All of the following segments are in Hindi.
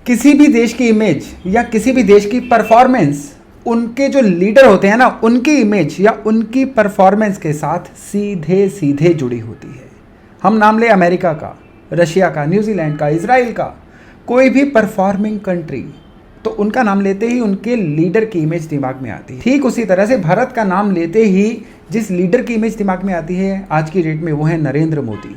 किसी भी देश की इमेज या किसी भी देश की परफॉर्मेंस उनके जो लीडर होते हैं ना, उनकी इमेज या उनकी परफॉर्मेंस के साथ सीधे सीधे जुड़ी होती है। हम नाम ले अमेरिका का, रशिया का, न्यूजीलैंड का, इजराइल का, कोई भी परफॉर्मिंग कंट्री, तो उनका नाम लेते ही उनके लीडर की इमेज दिमाग में आती है। ठीक उसी तरह से भारत का नाम लेते ही जिस लीडर की इमेज दिमाग में आती है आज की डेट में, वो है नरेंद्र मोदी।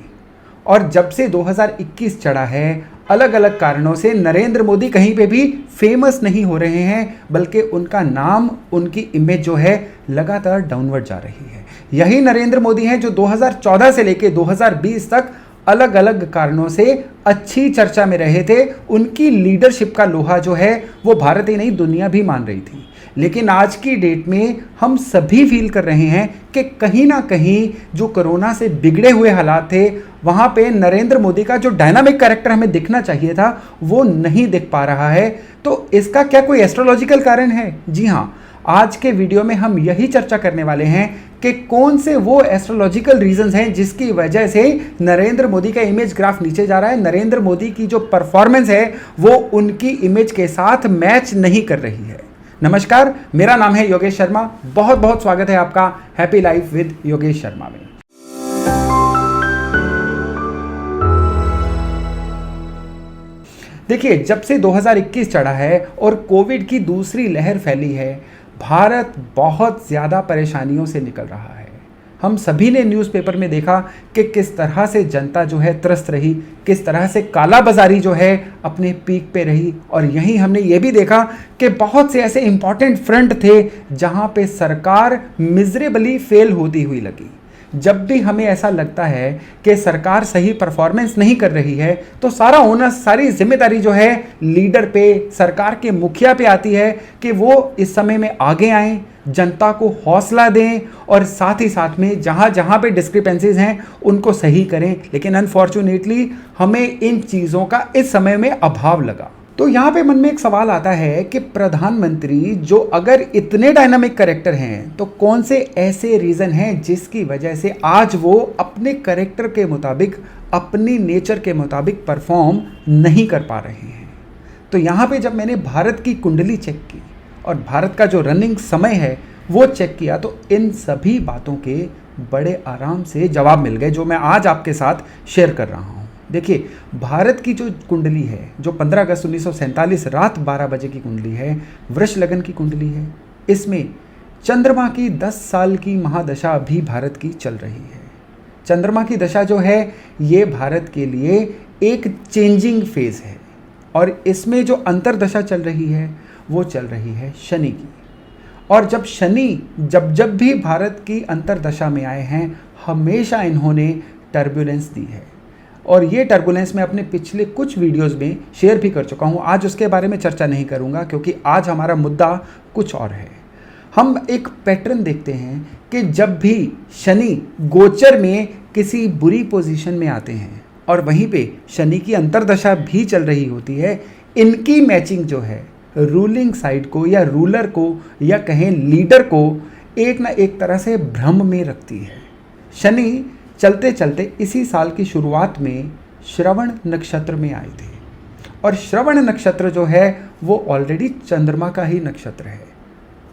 और जब से 2021 चढ़ा है, अलग अलग कारणों से नरेंद्र मोदी कहीं पे भी फेमस नहीं हो रहे हैं, बल्कि उनका नाम, उनकी इमेज जो है लगातार डाउनवर्ड जा रही है। यही नरेंद्र मोदी हैं जो 2014 से लेकर 2020 तक अलग अलग कारणों से अच्छी चर्चा में रहे थे। उनकी लीडरशिप का लोहा जो है वो भारत ही नहीं दुनिया भी मान रही थी। लेकिन आज की डेट में हम सभी फील कर रहे हैं कि कहीं ना कहीं जो कोरोना से बिगड़े हुए हालात थे, वहाँ पे नरेंद्र मोदी का जो डायनामिक कैरेक्टर हमें दिखना चाहिए था वो नहीं दिख पा रहा है। तो इसका क्या कोई एस्ट्रोलॉजिकल कारण है? जी हाँ, आज के वीडियो में हम यही चर्चा करने वाले हैं कि कौन से वो एस्ट्रोलॉजिकल रीजंस हैं जिसकी वजह से नरेंद्र मोदी का इमेज ग्राफ नीचे जा रहा है। नरेंद्र मोदी की जो परफॉर्मेंस है वो उनकी इमेज के साथ मैच नहीं कर रही है। नमस्कार, मेरा नाम है योगेश शर्मा। बहुत बहुत स्वागत है आपका happy life with Yogesh Sharma में। देखिए, जब से 2021 चढ़ा है और कोविड की दूसरी लहर फैली है, भारत बहुत ज़्यादा परेशानियों से निकल रहा है। हम सभी ने न्यूज़पेपर में देखा कि किस तरह से जनता जो है त्रस्त रही, किस तरह से कालाबाजारी जो है अपने पीक पे रही। और यहीं हमने ये भी देखा कि बहुत से ऐसे इंपॉर्टेंट फ्रंट थे जहां पे सरकार मिजरेबली फेल होती हुई लगी। जब भी हमें ऐसा लगता है कि सरकार सही परफॉर्मेंस नहीं कर रही है, तो सारा ओनस, सारी जिम्मेदारी जो है लीडर पे, सरकार के मुखिया पे आती है कि वो इस समय में आगे आएं, जनता को हौसला दें और साथ ही साथ में जहाँ जहाँ पे डिस्क्रिपेंसीज हैं उनको सही करें। लेकिन अनफॉर्चुनेटली हमें इन चीज़ों का इस समय में अभाव लगा। तो यहाँ पे मन में एक सवाल आता है कि प्रधानमंत्री जो अगर इतने डायनामिक कैरेक्टर हैं, तो कौन से ऐसे रीज़न हैं जिसकी वजह से आज वो अपने कैरेक्टर के मुताबिक, अपनी नेचर के मुताबिक परफॉर्म नहीं कर पा रहे हैं। तो यहाँ पे जब मैंने भारत की कुंडली चेक की और भारत का जो रनिंग समय है वो चेक किया, तो इन सभी बातों के बड़े आराम से जवाब मिल गए जो मैं आज आपके साथ शेयर कर रहा हूँ। देखिए, भारत की जो कुंडली है, जो 15 अगस्त 1947 रात 12 बजे की कुंडली है, वृष लगन की कुंडली है, इसमें चंद्रमा की 10 साल की महादशा अभी भारत की चल रही है। चंद्रमा की दशा जो है ये भारत के लिए एक चेंजिंग फेज है और इसमें जो अंतरदशा चल रही है वो चल रही है शनि की। और जब शनि जब भी भारत की अंतरदशा में आए हैं, हमेशा इन्होंने टर्बुलेंस दी है। और ये टर्बुलेंस मैं अपने पिछले कुछ वीडियोस में शेयर भी कर चुका हूँ। आज उसके बारे में चर्चा नहीं करूँगा क्योंकि आज हमारा मुद्दा कुछ और है। हम एक पैटर्न देखते हैं कि जब भी शनि गोचर में किसी बुरी पोजीशन में आते हैं और वहीं पे शनि की अंतरदशा भी चल रही होती है, इनकी मैचिंग जो है रूलिंग साइड को या रूलर को या कहें लीडर को एक ना एक तरह से भ्रम में रखती है। शनि चलते चलते इसी साल की शुरुआत में श्रवण नक्षत्र में आए थे और श्रवण नक्षत्र जो है वो ऑलरेडी चंद्रमा का ही नक्षत्र है।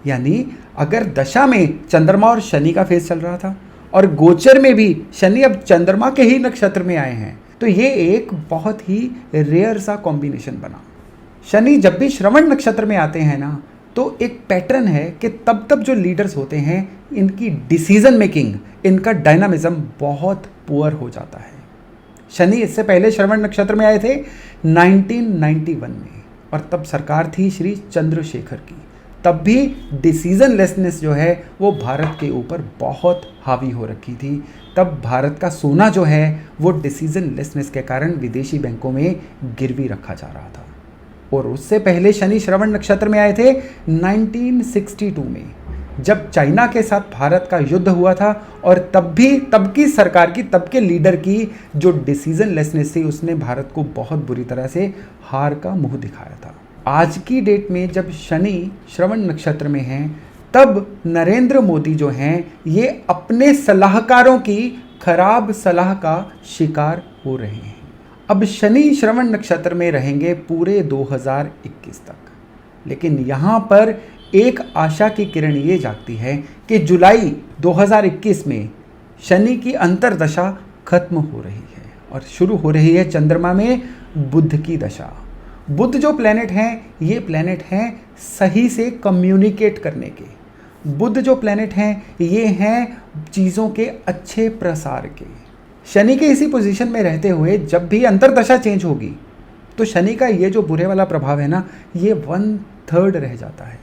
यानी अगर दशा में चंद्रमा और शनि का फेज चल रहा था और गोचर में भी शनि अब चंद्रमा के ही नक्षत्र में आए हैं, तो ये एक बहुत ही रेयर सा कॉम्बिनेशन बना। शनि जब भी श्रवण नक्षत्र में आते हैं ना, तो एक पैटर्न है कि तब जो लीडर्स होते हैं, इनकी डिसीजन मेकिंग, इनका डायनामिज्म बहुत पुअर हो जाता है। शनि इससे पहले श्रवण नक्षत्र में आए थे 1991 में और तब सरकार थी श्री चंद्रशेखर की। तब भी डिसीजन लेसनेस जो है वो भारत के ऊपर बहुत हावी हो रखी थी। तब भारत का सोना जो है वो डिसीजन लेसनेस के कारण विदेशी बैंकों में गिरवी रखा जा रहा था। और उससे पहले शनि श्रवण नक्षत्र में आए थे 1962 में, जब चाइना के साथ भारत का युद्ध हुआ था और तब की सरकार की, तब के लीडर की जो डिसीजन लेसनेस थी उसने भारत को बहुत बुरी तरह से हार का मुंह दिखाया था। आज की डेट में जब शनि श्रवण नक्षत्र में हैं, तब नरेंद्र मोदी जो हैं ये अपने सलाहकारों की खराब सलाह का शिकार हो रहे हैं। अब शनि श्रवण नक्षत्र में रहेंगे पूरे 2021 तक, लेकिन यहाँ पर एक आशा की किरण ये जागती है कि जुलाई 2021 में शनि की अंतर्दशा खत्म हो रही है और शुरू हो रही है चंद्रमा में बुध की दशा। बुध जो प्लेनेट हैं ये प्लेनेट हैं सही से कम्युनिकेट करने के। बुध जो प्लेनेट हैं ये हैं चीज़ों के अच्छे प्रसार के। शनि के इसी पोजीशन में रहते हुए जब भी अंतर्दशा चेंज होगी तो शनि का ये जो बुरे वाला प्रभाव है ना, ये 1/3 रह जाता है।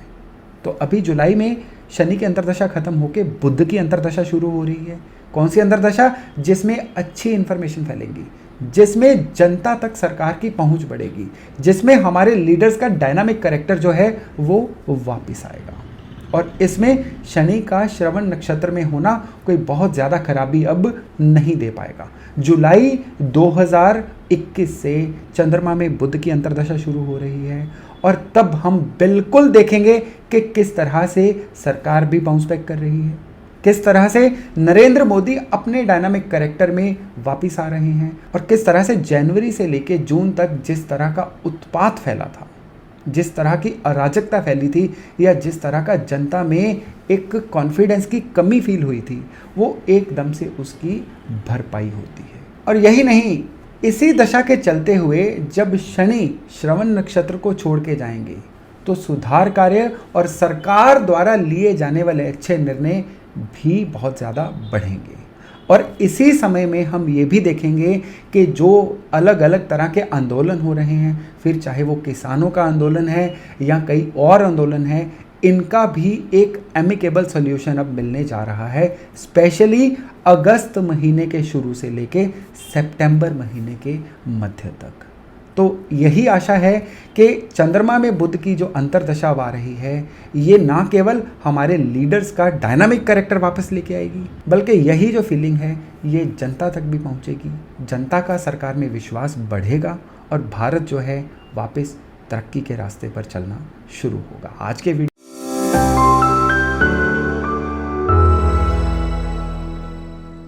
तो अभी जुलाई में शनि की अंतर्दशा खत्म होकर बुध की अंतर्दशा शुरू हो रही है। कौन सी अंतर्दशा? जिसमें अच्छी इन्फॉर्मेशन फैलेंगी, जिसमें जनता तक सरकार की पहुंच बढ़ेगी, जिसमें हमारे लीडर्स का डायनामिक कैरेक्टर जो है वो वापस आएगा। और इसमें शनि का श्रवण नक्षत्र में होना कोई बहुत ज़्यादा खराबी अब नहीं दे पाएगा। जुलाई 2021 से चंद्रमा में बुध की अंतर्दशा शुरू हो रही है और तब हम बिल्कुल देखेंगे कि किस तरह से सरकार भी बाउंस बैक कर रही है, किस तरह से नरेंद्र मोदी अपने डायनामिक कैरेक्टर में वापस आ रहे हैं और किस तरह से जनवरी से लेकर जून तक जिस तरह का उत्पात फैला था, जिस तरह की अराजकता फैली थी या जिस तरह का जनता में एक कॉन्फिडेंस की कमी फील हुई थी, वो एकदम से उसकी भरपाई होती है। और यही नहीं, इसी दशा के चलते हुए जब शनि श्रवण नक्षत्र को छोड़ के जाएंगे तो सुधार कार्य और सरकार द्वारा लिए जाने वाले अच्छे निर्णय भी बहुत ज़्यादा बढ़ेंगे। और इसी समय में हम ये भी देखेंगे कि जो अलग अलग तरह के आंदोलन हो रहे हैं, फिर चाहे वो किसानों का आंदोलन है या कई और आंदोलन है, इनका भी एक एमिकेबल सॉल्यूशन अब मिलने जा रहा है, स्पेशली अगस्त महीने के शुरू से लेके सितंबर महीने के मध्य तक। तो यही आशा है कि चंद्रमा में बुध की जो अंतर्दशा आ रही है ये ना केवल हमारे लीडर्स का डायनामिक कैरेक्टर वापस लेके आएगी, बल्कि यही जो फीलिंग है ये जनता तक भी पहुंचेगी। जनता का सरकार में विश्वास बढ़ेगा और भारत जो है वापस तरक्की के रास्ते पर चलना शुरू होगा। आज के वीडियो